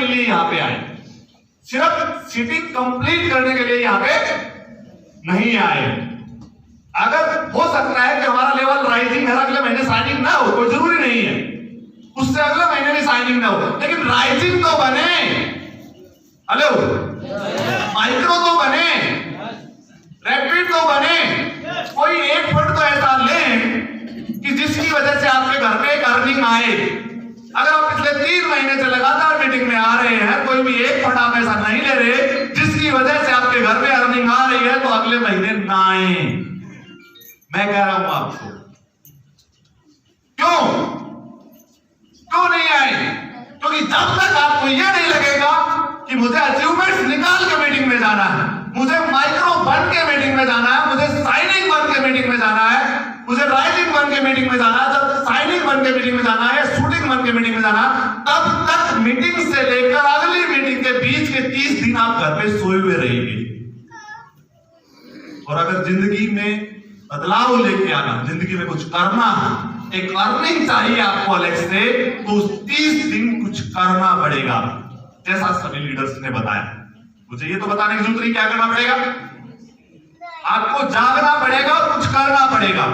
के लिए यहाँ पे आए, सिर्फ सीटिंग कंप्लीट करने के लिए यहाँ पे नहीं आए। अगर हो सकता है कि हमारा लेवल राइजिंग है, अगले महीने साइनिंग ना हो, कोई जरूरी नहीं है, उससे अगले महीने भी साइनिंग ना हो, लेकिन राइजिंग तो बने, हेलो माइक्रो तो बने, रैपिड तो बने। कोई एक फंड तो ऐसा ले कि जिसकी वजह से आपके घर पे एक अर्निंग आए। अगर आप पिछले 3 महीने से लगातार मीटिंग में आ रहे हैं, कोई भी एक फंड आप ऐसा नहीं ले रहे जिसकी वजह से आपके घर पे अर्निंग आ रही है, तो अगले महीने ना आए। मैं कह रहा हूं आपको, क्यों नहीं आए? क्योंकि जब तक आपको यह नहीं लगेगा कि मुझे अचीवमेंट्स निकाल के मीटिंग में जाना है, मुझे माइक्रो बन के मीटिंग में जाना है, मुझे साइनिंग बन के मीटिंग में जाना है, मुझे राइजिंग बन के मीटिंग में जाना है, जब साइनिंग बन के मीटिंग में जाना है, शूटिंग बन के मीटिंग में जाना है, तब तक मीटिंग से लेकर अगली मीटिंग के बीच के 30 दिन आप घर पे सोए हुए रहेंगे। और अगर जिंदगी में बदलाव लेके आना, जिंदगी में कुछ करना, एक अर्निंग चाहिए आपको अलग से, तो उस 30 दिन कुछ करना पड़ेगा। जैसा सभी लीडर्स ने बताया, मुझे ये तो बताने की जरूरत नहीं क्या करना पड़ेगा, आपको जागना पड़ेगा और कुछ करना पड़ेगा।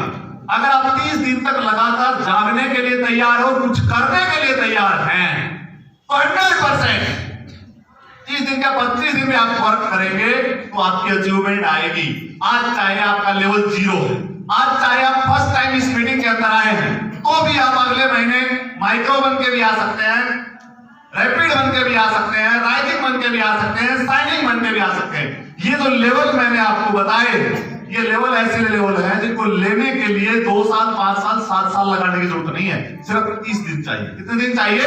अगर आप 30 दिन तक लगातार जागने के लिए तैयार हो, कुछ करने के लिए तैयार हैं, तो 100% 30 दिन का 25 दिन में आप वर्क करेंगे तो आपकी अचीवमेंट आएगी। आज चाहे आपका लेवल 0 है, आज चाहे आप फर्स्ट टाइम इस मीटिंग के अंदर आए हैं, तो भी आप अगले महीने माइक्रो बन के भी आ सकते हैं, रैपिड बन के भी आ सकते हैं, राइजिंग बन के भी आ सकते हैं, साइनिंग बन के भी आ सकते हैं। ये जो लेवल मैंने आपको बताए, ये लेवल ऐसे लेवल हैं जिनको लेने के लिए 2 साल, 5 साल, 7 साल लगाने की जरूरत नहीं है, सिर्फ 30 दिन चाहिए। कितने दिन चाहिए?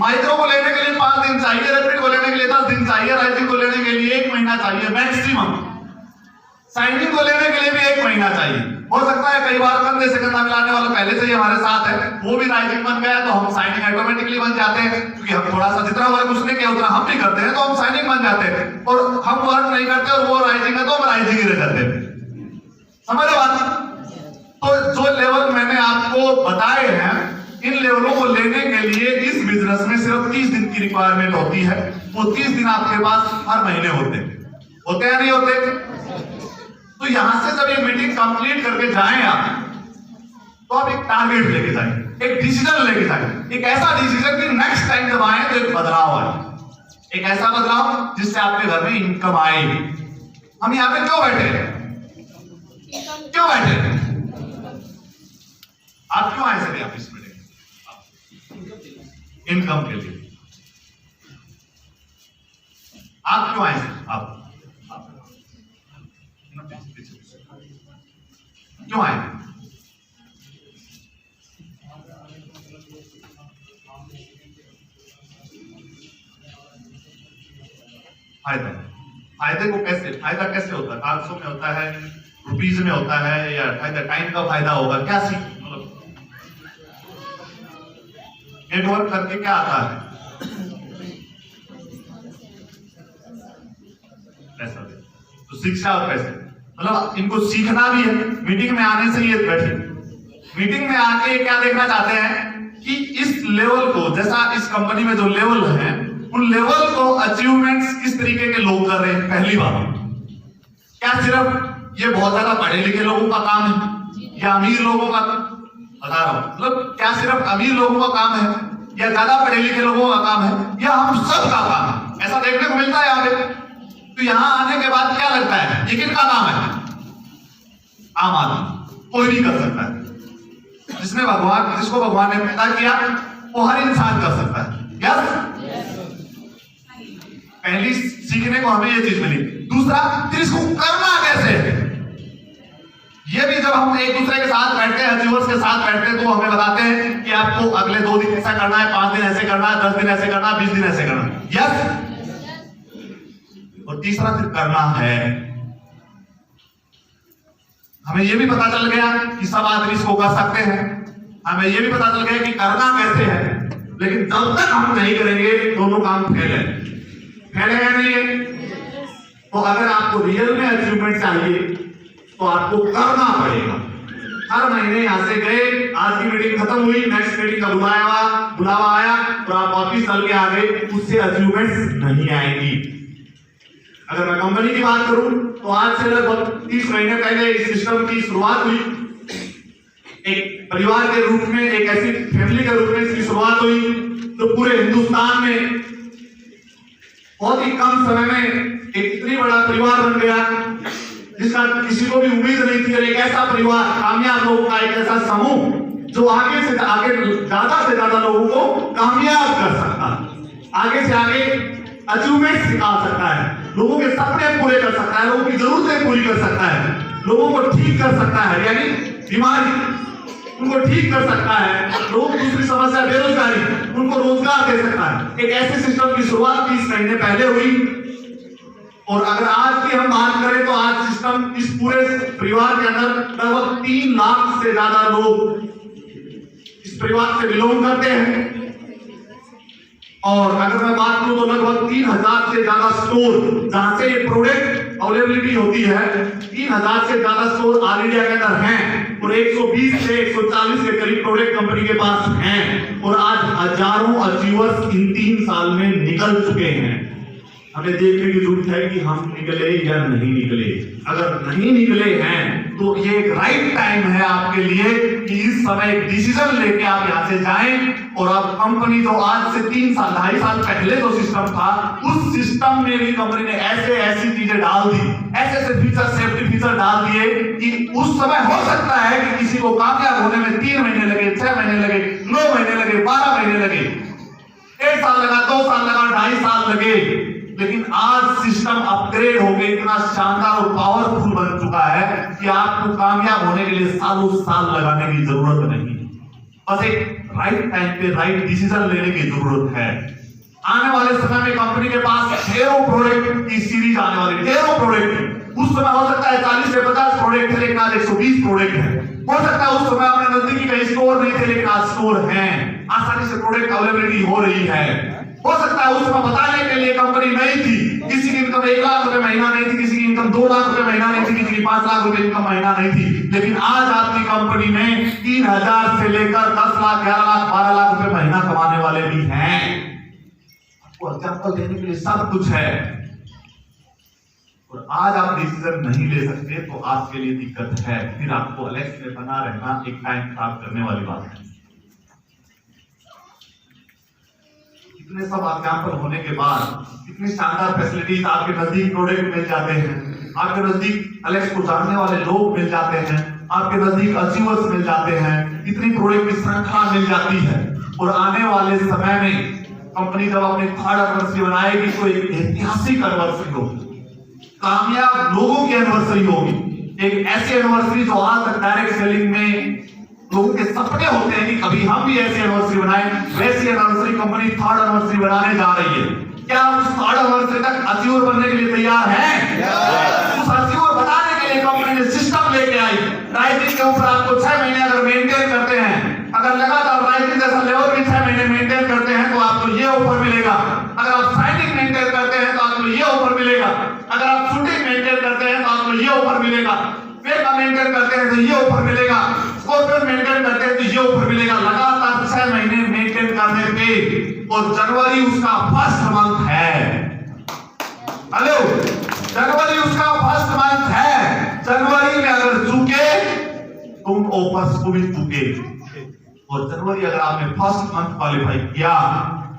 माइक्रो को लेने के लिए 5 दिन चाहिए, रैपिड को लेने के लिए 10 दिन चाहिए, राइजिंग को लेने के लिए 1 महीना चाहिए मैक्सिमम, साइनिंग को लेने के लिए भी 1 महीना चाहिए। हो सकता है कई बार कंधे से कंधा मिलाने वाला पहले से ही हमारे साथ है, वो भी राइजिंग बन गया तो हम साइनिंग ऑटोमेटिकली बन जाते हैं, क्योंकि हम थोड़ा सा जितना वर्क उसने किया उतना हम भी करते हैं, तो हम साइनिंग बन जाते हैं। और हम वर्क नहीं करते और वो राइजिंग है तो हम राइजिंग ही रह जाते हैं। समझ रहे बात? तो जो लेवल मैंने आपको बताए हैं, इन लेवलों को लेने के लिए इस बिजनेस में सिर्फ 30 दिन की रिक्वायरमेंट होती है। वो 30 दिन आपके पास हर महीने होते हैं या नहीं होते? तो यहां से जब ये मीटिंग कंप्लीट करके जाएं आप, तो आप एक टारगेट लेके जाएं, एक डिसीजन लेके जाएं, एक ऐसा डिसीजन कि नेक्स्ट टाइम जब आए तो एक बदलाव आए, एक ऐसा बदलाव जिससे आपके घर में इनकम आए। हम यहाँ पे क्यों बैठे हैं? आप क्यों आए सर आप इस मीटिंग? इनकम के लिए। आप क्यों आए सर? आप क्यों आए? फायदे को कैसे, फायदा कैसे होता है? कागजों में होता है, रुपीज में होता है, या फायदा टाइम का फायदा होगा? क्या नेटवर्क करके क्या आता है? पैसा दे, तो शिक्षा और पैसे, मतलब इनको सीखना भी है। मीटिंग में आने से ये बैठे, मीटिंग में आके क्या देखना चाहते हैं कि इस लेवल को, जैसा इस कंपनी में जो लेवल है, उन लेवल को अचीवमेंट्स किस तरीके के लोग कर रहे हैं। पहली बात, क्या सिर्फ ये बहुत ज्यादा पढ़े लिखे लोगों का काम है या अमीर लोगों का? बता रहा हूं, मतलब क्या सिर्फ अमीर लोगों का काम है या ज्यादा पढ़े लिखे लोगों का काम है या हम सब का काम है? ऐसा देखने को मिलता है यहाँ पे। तो यहाँ आने के बाद क्या लगता है, ये किसका काम है? आम आदमी, कोई भी कर सकता है। जिसको भगवान ने पैदा किया वो हर इंसान कर सकता है। यस, पहली सीखने को हमें ये चीज मिली। दूसरा, फिर इसको करना कैसे? ये भी जब हम एक दूसरे के साथ बैठते हैं, अचीवर्स के साथ बैठते हैं, तो हमें बताते हैं कि आपको अगले 2 दिन ऐसा करना है, 5 दिन ऐसे करना है, 10 दिन ऐसे करना है, 20 दिन ऐसे करना है। यस। और तीसरा फिर करना है। हमें यह भी पता चल गया कि सब आदमी इसको कर सकते हैं, हमें यह भी पता चल गया कि करना कैसे है, लेकिन जब तक हम नहीं करेंगे दोनों काम फैले नहीं है। तो अगर आपको रियल में अचीवमेंट चाहिए तो आपको करना पड़ेगा। हर महीने यहाँ से गए, आज की मीटिंग खत्म हुई, नेक्स्ट मीटिंग का बुलावा आया और आप वापिस चल के आ गए, उससे अचीवमेंट्स नहीं आएंगी। अगर मैं कंपनी की बात करूं तो आज से लगभग 30 महीने पहले इस सिस्टम की शुरुआत हुई। एक परिवार के रूप में, एक ऐसी फैमिली के रूप में इसकी शुरुआत हुई तो पूरे हिंदुस्तान में बहुत ही कम समय में एक इतनी बड़ा परिवार बन गया जिसका किसी को भी उम्मीद नहीं थी। और एक ऐसा परिवार, कामयाब लोगों का एक ऐसा समूह जो आगे से आगे ज्यादा से ज्यादा लोगों को कामयाब कर सकता है, आगे से आगे अचीवमेंट निकाल सकता है, लोगों के सपने पूरे कर सकता है, लोगों की जरूरतें पूरी कर सकता है, लोगों को ठीक कर सकता है, यानी बीमारी उनको ठीक कर सकता है, लोगों की दूसरी समस्या बेरोजगारी, उनको रोजगार दे सकता है। एक ऐसे सिस्टम की शुरुआत 30 महीने पहले हुई। और अगर आज की हम बात करें तो आज सिस्टम इस पूरे परिवार के अंदर लगभग 3 लाख से ज्यादा लोग इस परिवार से बिलोंग करते हैं। और अगर मैं बात करूं तो लगभग 3000 से ज्यादा स्टोर जहां से ये प्रोडक्ट अवेलेबिलिटी होती है, 3000 से ज्यादा स्टोर ऑल इंडिया के अंदर हैं और 120 से 140 के करीब प्रोडक्ट कंपनी के पास हैं। और आज हजारों अचीवर्स इन 3 साल में निकल चुके हैं। हमें देखने की जरूरत है कि हम निकले या नहीं निकले। अगर नहीं निकले हैं तो ये एक राइट टाइम है आपके लिए कि इस समय एक डिसीजन लेके आप यहाँ से जाएं और आप कंपनी जो आज से 3 साल 2.5 साल पहले जो सिस्टम था, उस सिस्टम में भी कंपनी ने ऐसी चीजें डाल दी, ऐसे फीचर, सेफ्टी फीचर डाल दिए कि उस समय हो सकता है कि किसी को कामयाब होने में 3 महीने लगे, 6 महीने लगे, 9 महीने लगे, 12 महीने लगे, 1 साल लगा, 2 साल लगा, 2.5 साल लगे। लेकिन आज सिस्टम अपग्रेड हो गया, इतना शानदार और पावरफुल बन चुका है कि आपको कामयाब होने के लिए सालों साल लगाने की जरूरत नहीं, बस एक राइट टाइम पे राइट डिसीजन लेने की जरूरत है। आने वाले समय में कंपनी के पास ढेरों प्रोडक्ट की सीरीज आने वाली, ढेरों प्रोडक्ट। उस समय हो सकता है 40 से 50 प्रोडक्ट थे, लेकिन आज 120 प्रोडक्ट है। हो सकता है उस समय अपने नजदीकी कहीं स्टोर नहीं थे, लेकिन आज स्टोर हैं, आसानी से प्रोडक्ट अवेलेबिलिटी हो रही है। हो सकता है उस समय बताने के लिए कंपनी नहीं थी, किसी की इनकम 1 लाख रुपए महीना नहीं थी, किसी की इनकम 2 लाख रुपए महीना नहीं थी, किसी की 5 लाख रुपए इनकम महीना नहीं थी। लेकिन आज आपकी कंपनी में 3000 से लेकर 10 लाख, 11 लाख, 12 लाख रुपए महीना कमाने वाले भी हैं। आपको एग्जाम्पल देने के लिए सब कुछ है। और आज आप डिसीजन नहीं ले सकते तो आपके लिए दिक्कत है, फिर आपको एलेक्स में बना रहना एक टाइम खराब करने वाली बात है। इतने सब एग्जाम्पल होने के बाद, इतनी शानदार फैसिलिटीज, आपके नजदीक प्रोडक्ट मिल जाते हैं, आपके नजदीक एलेक्स को जानने वाले लोग मिल जाते हैं, आपके नजदीक अचीवर्स मिल जाते हैं, इतनी प्रोडक्ट की श्रृंखला मिल जाती है। और आने वाले समय में कंपनी जब अपनी 3rd एनिवर्सरी बनाएगी तो एक ऐतिहासिक एनिवर्सरी होगी, कामयाब लोगों की एनिवर्सरी होगी, एक ऐसी एनिवर्सरी जो आज तक डायरेक्ट सेलिंग में लोगों के सपने होते हैं कि कभी हम भी ऐसी एनिवर्सरी बनाएं, वैसी एनिवर्सरी कंपनी 3rd एनिवर्सरी बनाने जा रही है। क्या उस 3rd एनिवर्सरी तक अचीवर बनने के लिए तैयार हैं? उस अचीवर बनाने के लिए कंपनी ने सिस्टम लेके आई। राइटिंग के ऊपर आपको 6 महीने अगर मेंटेन करते हैं, अगर लगातार राइटिंग जैसा लेवल भी 6 महीने मेंटेन करते हैं तो आपको ये ऑफर मिलेगा। अगर आप साइनिंग मेंटेन करते हैं तो आपको ये ऑफर मिलेगा। अगर आप शूटिंग मेंटेन करते हैं तो आपको ये ऑफर मिलेगा। वेब मेंटेन करते हैं तो ये ऑफर मिलेगा। स्कॉर्पियन मेंटेन करते हैं तो ये ऑफर मिलेगा। लगातार 6 महीने मेंटेन करने पे, और जनवरी उसका फर्स्ट मंथ है। हेलो, जनवरी उसका फर्स्ट मंथ है। जनवरी में अगर चूके तुम ऑफर्स को भी चूके। और जनवरी अगर आपने फर्स्ट मंथ क्वालिफाई किया,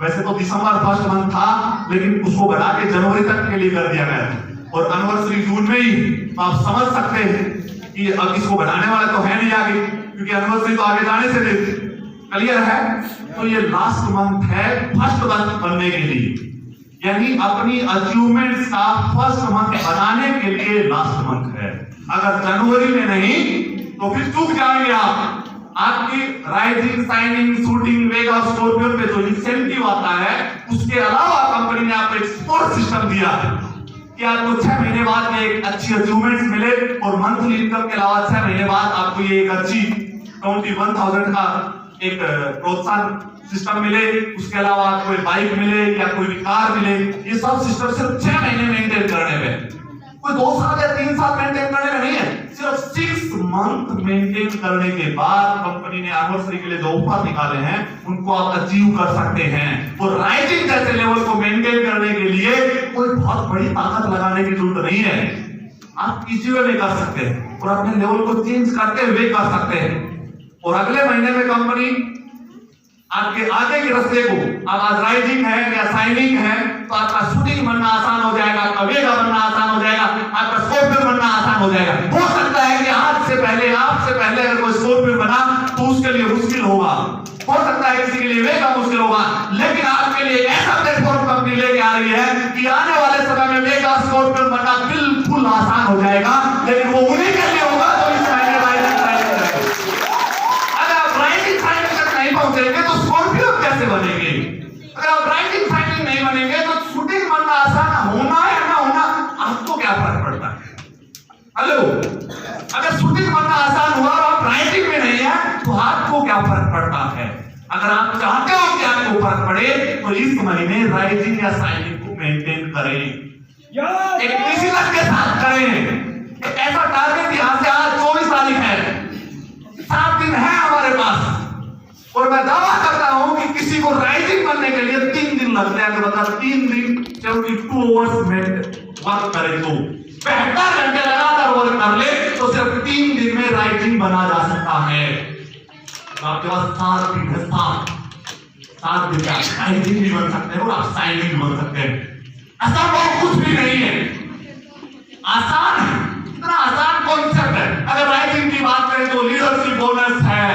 वैसे तो दिसंबर फर्स्ट मंथ था, लेकिन उसको बढ़ा के जनवरी तक के लिए कर दिया गया था। और एनिवर्सरी जून में ही, तो आप समझ सकते हैं कि अब इसको बढ़ाने वाला तो है नहीं आगे, क्योंकि एनिवर्सरी तो आगे जाने से देते। क्लियर है? तो ये लास्ट मंथ है फर्स्ट मंथ बनने के लिए, यानी अपनी अचीवमेंट्स का फर्स्ट मंथ बनाने के लिए लास्ट मंथ है। अगर जनवरी में नहीं तो फिर चूक जाएंगे आप। आपकी राइजिंग, साइनिंग, शूटिंग, वेगा, स्कॉर्पियन पे जो इंसेंटिव आता है, उसके अलावा कंपनी ने आपको एक सपोर्ट सिस्टम दिया है कि आपको 6 महीने बाद एक अच्छी अचीवमेंट्स मिले, और मंथली इनकम के अलावा 6 महीने बाद आपको ये एक अच्छी 21,000 का एक प्रोत्साहन सिस्टम मिले। उसके अलावा आपको बाइक मिले या कोई कार मिले। ये सब सिस्टम सिर्फ 6 महीने मेंटेन करने में। कोई 2 साल या 3 साल मेंटेन करने का नहीं है, सिर्फ 6 मंथ मेंटेन करने के बाद कंपनी ने एनिवर्सरी के लिए जो ऑफर निकाले हैं उनको आप अचीव कर सकते हैं। और राइजिंग जैसे लेवल को मेंटेन करने के लिए कोई बहुत बड़ी ताकत लगाने की जरूरत नहीं है, आप किसी वे में कर सकते हैं और अपने लेवल को चेंज करते हुए कर सकते हैं। और अगले महीने में कंपनी आपके आगे के रास्ते को, अब आज राइजिंग है या साइनिंग है तो आपका शूटिंग बनना आसान हो जाएगा, आपका वेगा बनना आसान हो जाएगा, आपका स्कॉर्पियन बनना आसान हो जाएगा। हो सकता है कि आज से पहले, आपसे पहले अगर कोई स्कॉर्पियन बना तो उसके लिए मुश्किल होगा, हो सकता है किसी के लिए वेगा मुश्किल होगा, लेकिन आपके लिए ऐसा प्लेटफॉर्म कंपनी लेके आ रही है कि आने वाले समय में वेगा स्कॉर्पियन बनना बिल्कुल आसान हो जाएगा। लेकिन वो उन्हीं के लिए होगा जो इस महीने राइजिंग साइनिंग करेंगे। अगर आप राइजिंग साइनिंग तक नहीं पहुंचेंगे तो स्कॉर्पियो कैसे बनेंगे? अगर आप राइजिंग साइनिंग नहीं बनेंगे तो शूटिंग बनना आसान होना या ना होना आपको क्या फर्क पड़ता है? हेलो, अगर शूटिंग बनना आसान हुआ और आप राइजिंग में नहीं है तो आपको क्या फर्क पड़ता है? अगर आप चाहते हो कि आपको फर्क पड़े तो इस महीने राइजिंग या साइनिंग को मेंटेन करें, एक डिसिप्लिन के साथ करें। एक ऐसा टारगेट यहां से आज 24 तारीख है, 7 दिन है हमारे पास, और मैं दावा करता हूं कि किसी को राइजिंग बनने के लिए 3 दिन लगते हैं, तो बता 3 दिन 72 आवर्स में वर्क करे तो 72 घंटे लगातार वर्क कर ले तो सिर्फ 3 दिन में राइजिंग बना जा सकता है। तो आपके पास 7 दिन है, 7 दिन का राइजिंग भी बन सकते हैं और आप साइनिंग भी बन सकते हैं। ऐसा बहुत कुछ भी नहीं है, आसान है, इतना आसान कॉन्सेप्ट है। अगर राइजिंग की बात करें तो लीडरशिप बोनस है,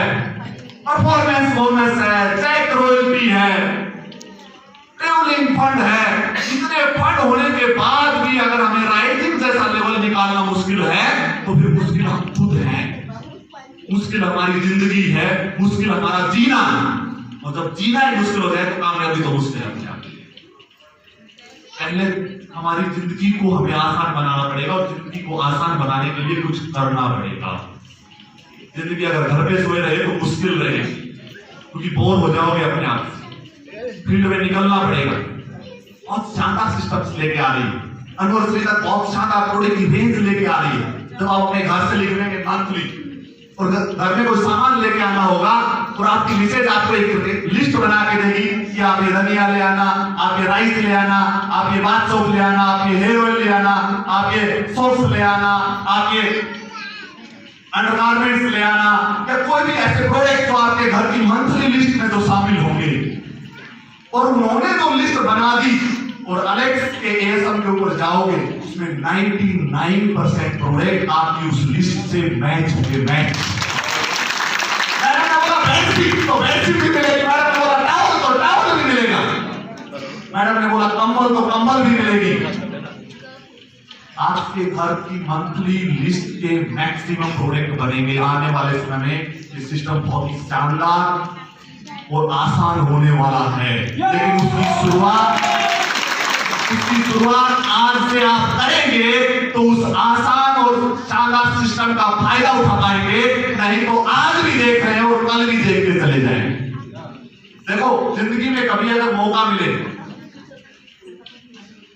परफॉर्मेंस बोनस है, चेक रॉयल्टी है, ट्रैवलिंग फंड है। इतने फंड होने के बाद भी अगर हमें राइजिंग जैसा लेवल निकालना मुश्किल है तो फिर मुश्किल हम खुद हैं, मुश्किल हमारी जिंदगी है, मुश्किल हमारा जीना। और जब जीना ही मुश्किल हो जाए तो कामयाबी तो मुश्किल है। पहले हमारी जिंदगी को हमें आसान बनाना पड़ेगा और जिंदगी को आसान बनाने के लिए कुछ करना पड़ेगा। जिंदगी अगर घर पे सोए रहे तो मुश्किल रहे, क्योंकि बोर हो जाओगे अपने आप से, फील्ड में निकलना पड़ेगा। बहुत शानदार सिस्टम्स लेके आ रही है, एनिवर्सरी तक बहुत शानदार प्रोडक्ट की रेंज लेके आ रही है। जब आप अपने घर से निकलेंगे मंथली और घर में कोई सामान लेके आना होगा और आपकी मिसेज आपको एक लिस्ट बना के देगी कि आप ये धनिया ले आना, आप ये राइस ले आना, आप ये बाथ सोप ले आना, आप ये हेयर ऑयल ले आना, आप ये सॉस ले आना, आप ये अंडरगारमेंट्स ले आना, या कोई भी ऐसे प्रोडक्ट जो आपके घर की मंथली लिस्ट में जो शामिल होंगे। और उन्होंने जो लिस्ट बना दी और अलेक्स के एएसएम के ऊपर जाओगे उसमें 99% प्रोडक्ट आपकी उस लिस्ट से मैच होंगे। तो बेडशीट भी मिलेगी, मैडम ने बोला टॉवल तो टॉवल भी मिलेगा, मैडम ने बोला कंबल तो कंबल भी मिलेगी। आपके घर की मंथली लिस्ट के मैक्सिमम प्रोडक्ट बनेंगे। आने वाले समय में ये सिस्टम बहुत ही शानदार और आसान होने वाला है, लेकिन उसकी शुरुआत आज से आप करेंगे तो उस आसान और शानदार सिस्टम का फायदा उठा पाएंगे। नहीं तो आज भी देख रहे हैं और कल भी देखते चले जाएंगे। देखो, जिंदगी में कभी अगर मौका मिले,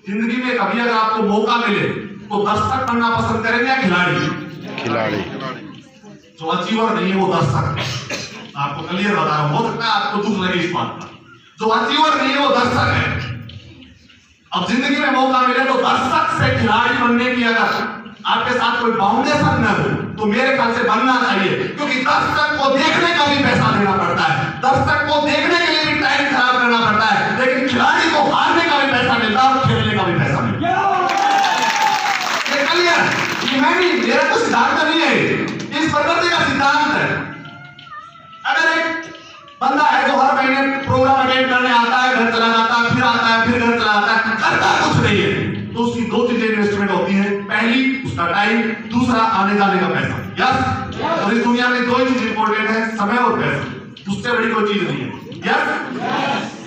जिंदगी में कभी अगर आपको मौका मिले तो दर्शक बनना पसंद करेंगे या खिलाड़ी? जो अचीवर नहीं है वो दर्शक है। आपको क्लियर बता रहा हूं, हो सकता है आपको दुख लगे इस बात का, जो अचीवर नहीं है वो दर्शक है। अब जिंदगी में मौका मिले तो दर्शक से खिलाड़ी बनने की अगर आपके साथ कोई फाउंडेशन न हो तो मेरे ख्याल से बनना चाहिए, क्योंकि दर्शक को देखने का भी पैसा देना पड़ता है, दर्शक को देखने के लिए भी टाइम खराब करना पड़ता है, लेकिन खिलाड़ी को हारने का भी पैसा मिलता है और खेलने का भी पैसा मिलता है। मेरा कुछ सिद्धांत नहीं है, इस प्रकृति का सिद्धांत है। अगर एक बंदा है जो हर महीने प्रोग्राम अटेंड करने आता है, घर चला जाता है, फिर आता है, फिर घर चला जाता है, करता कुछ नहीं है, तो उसकी 2 चीजें इन्वेस्टमेंट होती है। पहली उसका टाइम, दूसरा आने जाने का पैसा। यस, और इस दुनिया में 2 ही चीज इंपॉर्टेंट है, समय और पैसा, उससे बड़ी कोई चीज नहीं है। यस,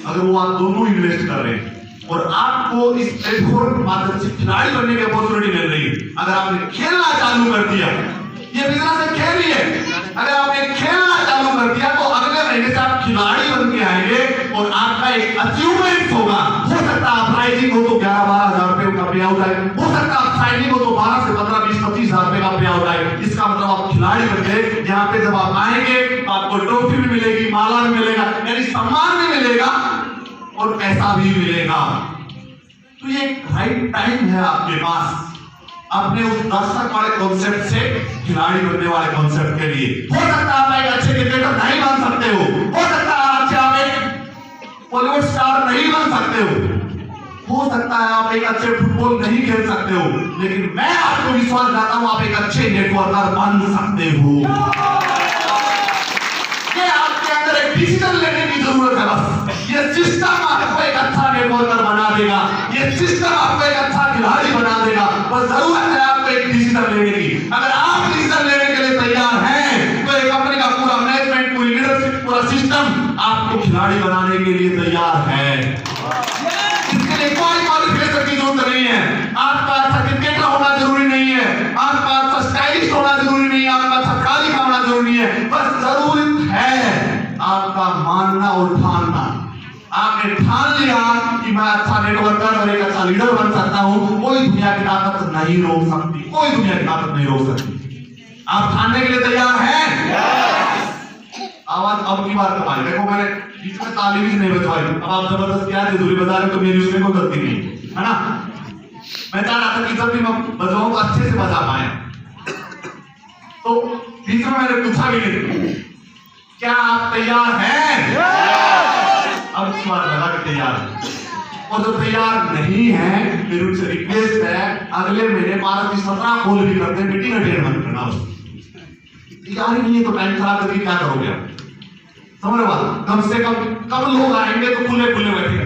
अगर वो आप दोनों इन्वेस्ट कर रहे हैं और आपको इस प्लेटफॉर्म के माध्यम से खिलाड़ी बनने की अपॉर्चुनिटी मिल रही है, अगर आपने खेलना चालू कर दिया, ये बिजनेस एक खेल ही है, अगर आपने खेलना चालू कर दिया तो अगले महीने से आप खिलाड़ी बन के आएंगे और आपका एक अचीवमेंट होगा। हो सकता है आप राइजिंग हो तो 11-12 हजार रुपए का पे आउट आए, हो सकता है आप साइनिंग हो तो जब आप आएंगे तो आपको ट्रॉफी भी मिलेगी, माला भी मिलेगा, यानी सम्मान भी मिलेगा और पैसा भी मिलेगा। तो ये राइट टाइम है आपके पास अपने उस दर्शक वाले कॉन्सेप्ट से खिलाड़ी बनने वाले कॉन्सेप्ट के लिए। हो सकता है आप एक अच्छे क्रिकेटर नहीं बन सकते हो सकता है आप एक बॉलीवुड स्टार नहीं बन सकते हो सकता है आप एक अच्छे फुटबॉल नहीं खेल सकते हो, लेकिन मैं आपको विश्वास दिलाता हूं आप एक अच्छे नेटवर्कर बन सकते हो। ये आपके अंदर एक डिसीजन लेने की जरूरत है बस। ये सिस्टम आपको एक अच्छा नेटवर्कर बना देगा, ये सिस्टम आपको एक अच्छा खिलाड़ी बना देगा। बस जरूरत है आपको एक डिसीजन लेने की। अगर आप डिसीजन लेने के लिए तैयार हैं तो एक कंपनी का पूरा मैनेजमेंट, पूरी लीडरशिप, पूरा सिस्टम आपको खिलाड़ी बनाने के लिए तैयार है। इसके लिए कोई क्वालिफिकेशन की जरूरत नहीं है। आपका अच्छा क्रिकेटर होना जरूरी नहीं है, आपका अच्छा स्टाइलिस्ट होना जरूरी नहीं है, आपका अच्छा खिलाड़ी होना जरूरी है। बस जरूरत है आपका मानना और ठानना। आपने ठान लिया कि मैं अच्छा नेटवर्कर और एक अच्छा लीडर बन सकता हूं, कोई दुनिया की ताकत नहीं रोक सकती, कोई दुनिया की ताकत नहीं रोक सकती। आप ठानने के लिए तैयार हैं? आवाज अब की बार कमाई। देखो मैंने बीच में ताली भी नहीं बजवाई, अब आप जबरदस्त क्या दूरी बजा रहे हो तो मेरी उसमें कोई गलती नहीं है ना। मैं चाह रहा था कि जब भी मैं बजवाऊं तो अच्छे से बजा पाए। तो बीच में मैंने पूछा भी नहीं, क्या आप तैयार हैं? अब इस बार लगा कि तैयार है। और जो तैयार नहीं है मेरी उनसे रिक्वेस्ट है अगले महीने 12 की 17 कॉल भी करते हैं, मीटिंग अटेंड मत करना। तैयारी नहीं है तो टाइम खराब करके क्या करोगे आप? समझ रहे बात? कम से कम लोग आएंगे तो खुले खुले बैठेंगे,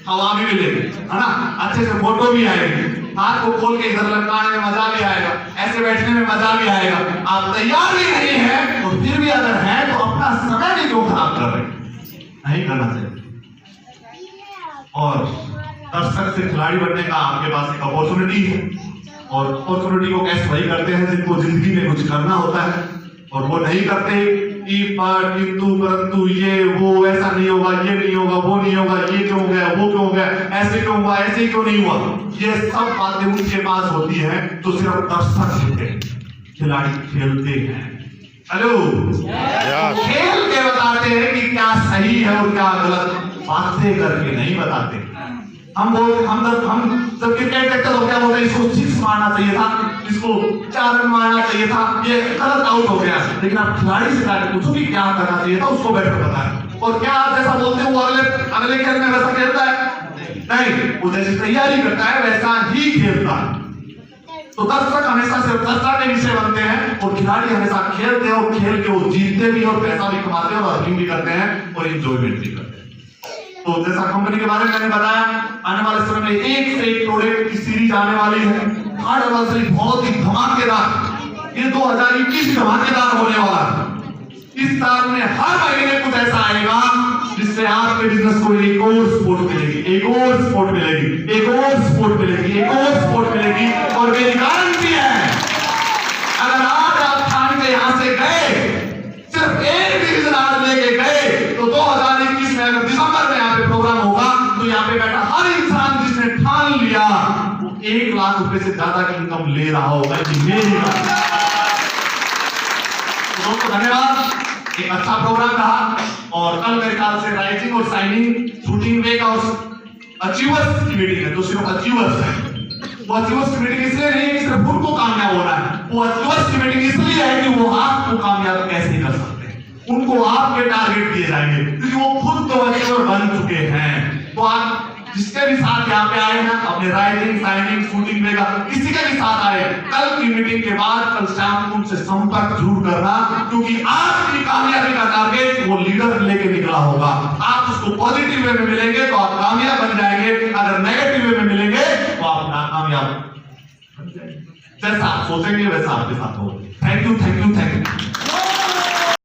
हवा भी मिलेगी, है ना, अच्छे से फोटो भी आएगी, हाथ को खोल के इधर लटकाने में मजा भी आएगा, ऐसे बैठने में मजा भी आएगा। आप तैयार भी नहीं है और फिर भी अगर है तो अपना समय भी क्यों खराब कर रहे हैं? नहीं करना चाहिए। और दर्शक से खिलाड़ी बनने का आपके पास एक अपॉर्चुनिटी है, और अपॉर्चुनिटी को कैसे वही करते हैं जिनको जिंदगी में कुछ करना होता है और वो नहीं करते। किंतु परंतु ये वो ऐसा नहीं होगा, ये नहीं होगा, वो नहीं होगा, ये क्यों हो गया, वो क्यों हो गया, ऐसे क्यों हुआ, ऐसे क्यों नहीं हुआ, ये सब बातें उनके पास होती हैं तो सिर्फ दर्शक होते हैं, खिलाड़ी खेलते हैं। हेलो, खेल के बताते हैं कि क्या सही है और क्या गलत, बातें करके नहीं बताते। हम जब क्रिकेट देखते तो क्या बोलते हैं, इसको 6 मारना चाहिए था, इसको 4 रन मारना चाहिए था, ये गलत आउट हो गया। लेकिन आप खिलाड़ी से जाकर पूछो कि क्या करना चाहिए था, उसको बेटर पता है। और क्या आप जैसा बोलते हैं वो अगले खेल में वैसा खेलता है? नहीं, वो जैसी तैयारी करता है वैसा ही खेलता है। तो दर्शक हमेशा सिर्फ चर्चा के विषय बनते हैं और खिलाड़ी हमेशा खेलते हैं, और खेल के वो जीतते भी और पैसा भी कमाते हैं और अर्निंग भी करते हैं और एंजॉयमेंट भी करते हैं। तो जैसा कंपनी के बारे में मैंने बताया, आने वाले समय में एक से एक प्रोडक्ट की सीरीज आने वाली है। एनिवर्सरी बहुत ही धमाकेदार, ये 2021 धमाकेदार होने वाला है। इस साल में हर महीने कुछ ऐसा आएगा जिससे आपके बिजनेस को एक और सपोर्ट मिलेगी, एक और सपोर्ट मिलेगी, एक और सपोर्ट मिलेगी, एक और सपोर्ट मिलेगी। और मेरी गारंटी है अगर आज आप ठान के यहां से गए, सिर्फ एक डिवीजन आज लेके गए, तो 2021 में अगर दिसंबर में यहाँ पे प्रोग्राम होगा तो यहाँ पे बैठा हर इंसान जिसने ठान लिया वो 1 लाख रुपए से ज्यादा की इनकम ले रहा होगा। मेरी बात। तो दोस्तों धन्यवाद, एक अच्छा प्रोग्राम रहा। और कल मेरे ख्याल से राइजिंग और साइनिंग शूटिंग वेक और अचीवर्स की मीटिंग है, तो सिर्फ अचीवर्स है। वो अचीवर्स की मीटिंग इसलिए नहीं है कि सिर्फ उनको कामयाब होना है, वो अचीवर्स की मीटिंग इसलिए है कि वो आपको कामयाब कैसे कर सकते हैं, उनको आपके टारगेट दिए जाएंगे क्योंकि वो खुद तो अचीवर बन चुके हैं। तो आप जिसके भी साथ यहाँ पे आए ना, अपने राइटिंग, साइनिंग, शूटिंग में किसी के भी साथ आए, कल की मीटिंग के बाद कल शाम को उनसे संपर्क जरूर करना, क्योंकि आपकी कामयाबी का टारगेट वो लीडर लेके निकला होगा। आप उसको पॉजिटिव वे में मिलेंगे तो आप कामयाब बन जाएंगे, अगर नेगेटिव वे में मिलेंगे तो आप नाकामयाब बन जाएंगे। जैसा आप सोचेंगे वैसा आपके साथ होगा। Thank you, thank you, thank you.